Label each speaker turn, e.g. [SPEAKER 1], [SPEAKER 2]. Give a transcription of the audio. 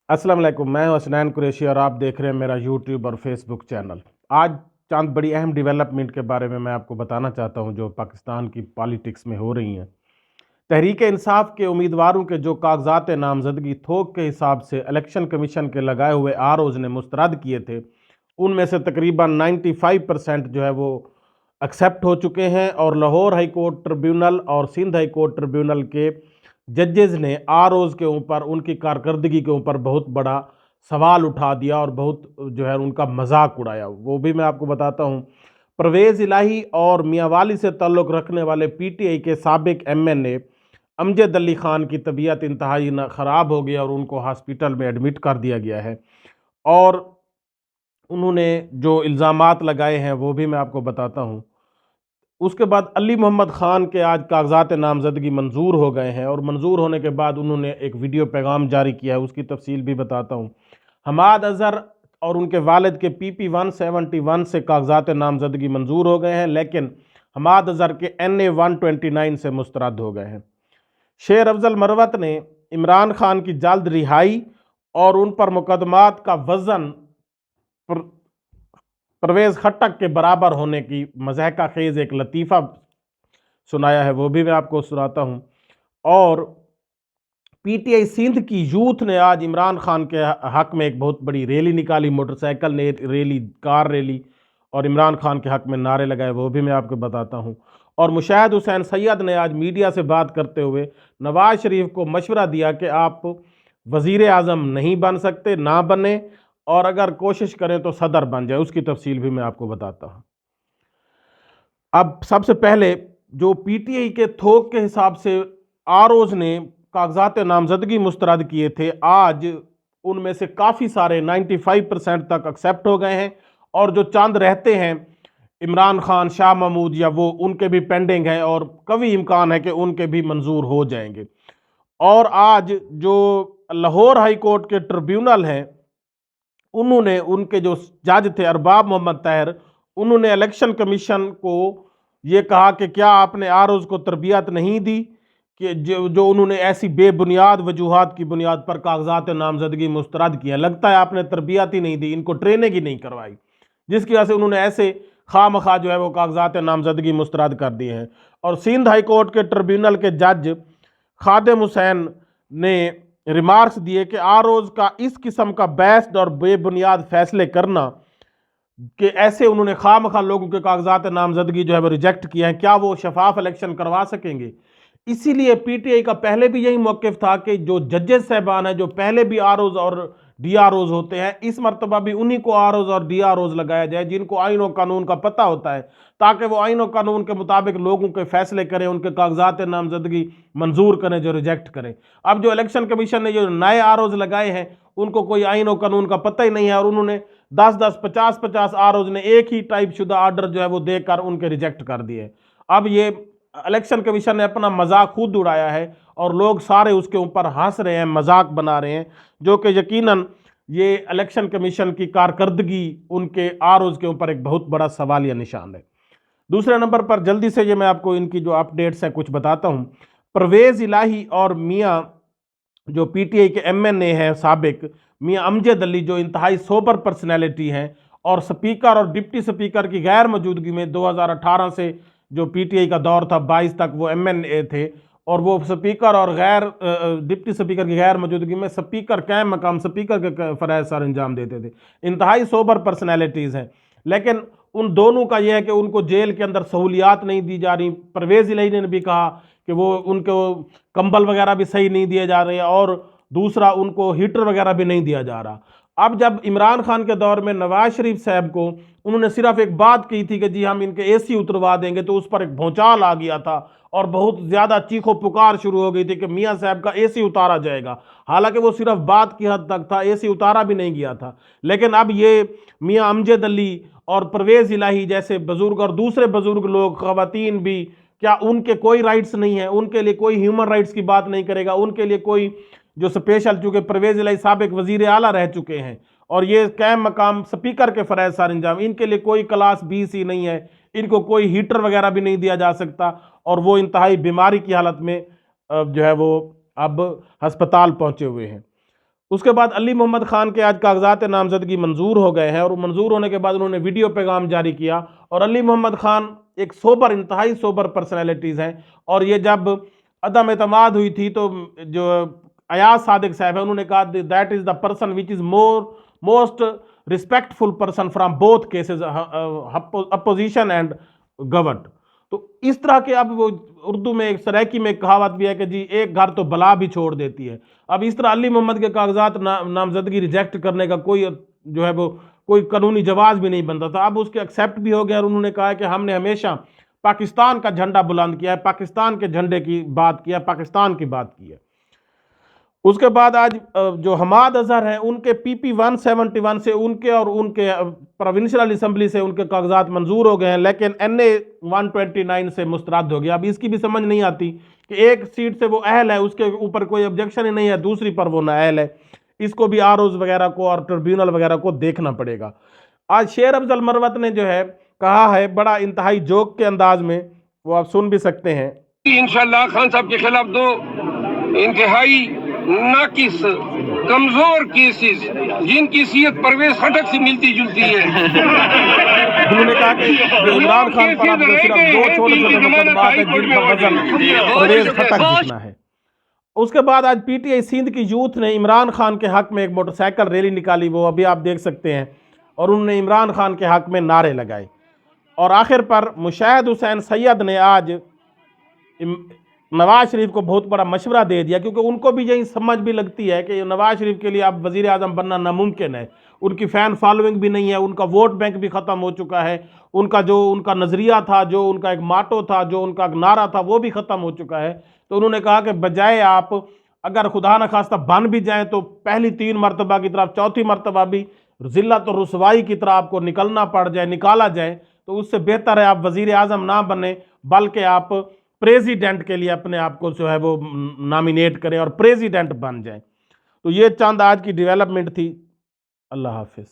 [SPEAKER 1] अस्सलाम वालेकुम। मैं हूं हसनैन कुरैशी और आप देख रहे हैं मेरा यूट्यूब और फेसबुक चैनल। आज चंद बड़ी अहम डेवलपमेंट के बारे में मैं आपको बताना चाहता हूं जो पाकिस्तान की पॉलिटिक्स में हो रही हैं। तहरीक इंसाफ के उम्मीदवारों के जो कागजात नामजदगी थोक के हिसाब से इलेक्शन कमीशन के लगाए हुए आरओज ने मुस्तरद किए थे, उनमें से तकरीबन 95% जो है वो एक्सेप्ट हो चुके हैं और लाहौर हाई कोर्ट ट्रिब्यूनल और सिंध हाई कोर्ट ट्रिब्यूनल के जजेस ने आरओज के ऊपर उनकी कारकर्दगी के ऊपर बहुत बड़ा सवाल उठा दिया और बहुत जो है उनका मजाक उड़ाया। वो भी मैं आपको बताता हूँ। परवेज़ इलाही और मियां वाली से ताल्लुक़ रखने वाले पीटीआई के साबिक एमएनए अमजद अली ख़ान की तबीयत इंतहाई ख़राब हो गई और उनको हॉस्पिटल में एडमिट कर दिया गया है। और उन्होंने जो इल्ज़ामात लगाए हैं वो भी मैं आपको बताता हूँ। उसके बाद अली मोहम्मद ख़ान के आज कागजात नामजदगी मंजूर हो गए हैं और मंजूर होने के बाद उन्होंने एक वीडियो पैगाम जारी किया है, उसकी तफसील भी बताता हूँ। हमाद अजहर और उनके वालिद के PP 171 से कागजात नामजदगी मंजूर हो गए हैं, लेकिन हमाद अजहर के NA 129 से मुस्तरद हो गए हैं। शेर अफजल मरवत ने इमरान खान की जल्द रिहाई और उन पर मुकदमात का वजन परवेज़ खट्टक के बराबर होने की मज़ाहिका खेज़ एक लतीफ़ा सुनाया है, वो भी मैं आपको सुनाता हूँ। और पीटीआई सिंध की यूथ ने आज इमरान खान के हक में एक बहुत बड़ी रैली निकाली, मोटरसाइकिल रैली, कार रैली, और इमरान खान के हक में नारे लगाए, वो भी मैं आपको बताता हूँ। और मुशाहिद हुसैन सैयद ने आज मीडिया से बात करते हुए नवाज शरीफ को मशवरा दिया कि आप वज़ीर आज़म नहीं बन सकते, ना बने, और अगर कोशिश करें तो सदर बन जाए। उसकी तफसील भी मैं आपको बताता हूँ। अब सबसे पहले जो पीटीआई के थोक के हिसाब से आरओज ने कागजात नामजदगी मुस्तरद किए थे, आज उनमें से काफ़ी सारे 95% तक एक्सेप्ट हो गए हैं और जो चंद रहते हैं इमरान खान, शाह महमूद या वो, उनके भी पेंडिंग है और कभी इम्कान है कि उनके भी मंजूर हो जाएंगे। और आज जो लाहौर हाई कोर्ट के ट्रिब्यूनल हैं, उन्होंने, उनके जो जज थे अरबाब मोहम्मद ताहिर, उन्होंने इलेक्शन कमीशन को ये कहा कि क्या आपने आरओज को तरबियत नहीं दी कि जो उन्होंने ऐसी बेबुनियाद वजूहात की बुनियाद पर कागजात नामजदगी मुस्तरद किया। लगता है आपने तरबियत ही नहीं दी, इनको ट्रेनिंग ही नहीं करवाई, जिसकी वजह से उन्होंने ऐसे खामखा जो है वो कागजात नामजदगी मुस्तरद कर दिए हैं। और सिंध हाई कोर्ट के ट्रिब्यूनल के जज खादिम हुसैन ने रिमार्क्स दिए कि आरओज का इस किस्म का बेस्ड और बेबुनियाद फैसले करना कि ऐसे उन्होंने खामखा लोगों के कागजात नामजदगी जो है वो रिजेक्ट किया है, क्या वो शफाफ इलेक्शन करवा सकेंगे? इसीलिए पीटीआई का पहले भी यही मौक़िफ़ था कि जो जजेस साहबान हैं, जो पहले भी आरओज और डीआरओज होते हैं, इस मरतबा भी उन्हीं को आरओज और डीआरओज लगाया जाए जिनको आइन और कानून का पता होता है, ताकि वो आइन और कानून के मुताबिक लोगों के फैसले करें, उनके कागजात नामजदगी मंजूर करें जो रिजेक्ट करें। अब जो इलेक्शन कमीशन ने जो नए आरओज लगाए हैं, उनको कोई आइन और कानून का पता ही नहीं है और उन्होंने 10-10, 50-50 आरओज ने एक ही टाइप शुदा आर्डर जो है वो देकर उनके रिजेक्ट कर दिए। अब ये इलेक्शन कमीशन ने अपना मजाक खुद उड़ाया है और लोग सारे उसके ऊपर हंस रहे हैं, मजाक बना रहे हैं, जो कि यकीनन ये इलेक्शन कमीशन की कारकर्दगी, उनके आरओज के ऊपर एक बहुत बड़ा सवालिया निशान है। दूसरे नंबर पर जल्दी से ये मैं आपको इनकी जो अपडेट्स हैं कुछ बताता हूँ। परवेज़ इलाही और मियाँ जो पीटीआई के एमएनए हैं साबिक, मियाँ अमजद अली जो इंतहाई सोबर पर्सनैलिटी हैं और स्पीकर और डिप्टी स्पीकर की गैर मौजूदगी में 2018 से जो पीटीआई का दौर था 22 तक वो एमएनए थे, और वो स्पीकर और डिप्टी स्पीकर की गैर मौजूदगी में स्पीकर कैम मकाम स्पीकर के फ़राइज़ सर अंजाम देते थे। इंतहाई सोबर पर्सनैलिटीज़ हैं, लेकिन उन दोनों का यह है कि उनको जेल के अंदर सहूलियात नहीं दी जा रही। परवेज़ इलाही ने भी कहा कि वो उनको कंबल वगैरह भी सही नहीं दिए जा रहे हैं और दूसरा उनको हीटर वगैरह भी नहीं दिया जा रहा। अब जब इमरान खान के दौर में नवाज शरीफ साहब को उन्होंने सिर्फ एक बात की थी कि जी हम इनके एसी उतरवा देंगे, तो उस पर एक भौचाल आ गया था और बहुत ज़्यादा चीखो पुकार शुरू हो गई थी कि मियाँ साहब का एसी उतारा जाएगा। हालांकि वो सिर्फ बात की हद तक था, एसी उतारा भी नहीं गया था। लेकिन अब ये मियाँ अमजद अली और परवेज़ इलाही जैसे बुजुर्ग और दूसरे बुजुर्ग लोग, ख़वातीन भी, क्या उनके कोई राइट्स नहीं है? उनके लिए कोई ह्यूमन राइट्स की बात नहीं करेगा? उनके लिए कोई जो स्पेशल, चूंकि परवेज़ इलाही साबिक वजीर आला रह चुके हैं और ये कैम मकाम स्पीकर के फ़राइज़ सर अंजाम, इनके लिए कोई क्लास BC नहीं है, इनको कोई हीटर वगैरह भी नहीं दिया जा सकता और वो इंतहाई बीमारी की हालत में जो है वो अब अस्पताल पहुंचे हुए हैं। اس کے بعد علی محمد خان کے آج کاغذات نامزدگی منظور ہو گئے ہیں، اور منظور ہونے کے بعد انہوں نے ویڈیو پیغام جاری کیا، اور علی محمد خان ایک انتہائی سوبر پرسنالٹیز ہیں، اور یہ جب عدم اعتماد ہوئی تھی تو جو ایاز صادق صاحب ہیں انہوں نے کہا that is the person which is most respectful person from both cases opposition and government. تو اس طرح کے اب وہ اردو میں ایک سرائکی میں ایک کہاوت بھی ہے کہ جی ایک گھر تو بلا بھی چھوڑ دیتی ہے۔ اب اس طرح علی محمد کے کاغذات نامزدگی ریجیکٹ کرنے کا کوئی جو ہے وہ کوئی قانونی جواز بھی نہیں بنتا تھا، اب اس کے ایکسیپٹ بھی ہو گیا، اور انہوں نے کہا کہ ہم نے ہمیشہ پاکستان کا جھنڈا بلند کیا ہے، پاکستان کے جھنڈے کی بات کیا، پاکستان کی بات کی ہے۔ اس کے بعد آج جو حماد اظہر ہیں ان کے PP 171 سے ان کے اور ان کے پروونشل اسمبلی سے ان کے کاغذات منظور ہو گئے ہیں، لیکن NA 129 سے مسترد ہو گیا۔ اب اس کی بھی سمجھ نہیں آتی کہ ایک سیٹ سے وہ اہل ہے، اس کے اوپر کوئی آبجیکشن ہی نہیں ہے، دوسری پر وہ نااہل ہے، اس کو بھی ROs وغیرہ کو اور ٹریبیونل وغیرہ کو دیکھنا پڑے گا۔ آج شیر افضل مروت نے جو ہے کہا ہے بڑا انتہائی جوک کے انداز میں، وہ آپ سن بھی سکتے ہیں۔
[SPEAKER 2] انشاءاللہ خان صاحب کے خلاف دو انتہائی ناقص کمزور کیسز جن کی صحت پرویز خٹک سے ملتی جلتی ہے،
[SPEAKER 1] انہوں نے کہا کہ عمران خان پر اب صرف دو چھوٹے چھوٹے مقدمات ہیں جن پر وزن پرویز خٹک جتنا ہے۔ اس کے بعد آج PTI سندھ کی یوتھ نے عمران خان کے حق میں ایک موٹر سائیکل ریلی نکالی، وہ ابھی آپ دیکھ سکتے ہیں، اور انہوں نے عمران خان کے حق میں نعرے لگائے، اور آخر پر مشاہد حسین سید نے آج نواز شریف کو بہت بڑا مشورہ دے دیا، کیونکہ ان کو بھی یہی سمجھ بھی لگتی ہے کہ نواز شریف کے لیے اب وزیر اعظم بننا ناممکن ہے، ان کی فین فالوئنگ بھی نہیں ہے، ان کا ووٹ بینک بھی ختم ہو چکا ہے، ان کا نظریہ تھا، جو ان کا ایک ماٹو تھا، جو ان کا نعرہ تھا، وہ بھی ختم ہو چکا ہے۔ تو انہوں نے کہا کہ بجائے آپ اگر خدا نخواستہ بن بھی جائیں تو پہلی 3 مرتبہ کی طرف چوتھی مرتبہ بھی ذلت اور رسوائی کی طرح آپ کو نکالا جائے، تو اس سے بہتر ہے آپ وزیر اعظم نہ بنیں، بلکہ آپ پریزیڈنٹ کے لیے اپنے آپ کو جو ہے وہ نامینیٹ کریں اور پریزیڈنٹ بن جائیں۔ تو یہ چند آج کی ڈیولپمنٹ تھی۔ اللہ حافظ۔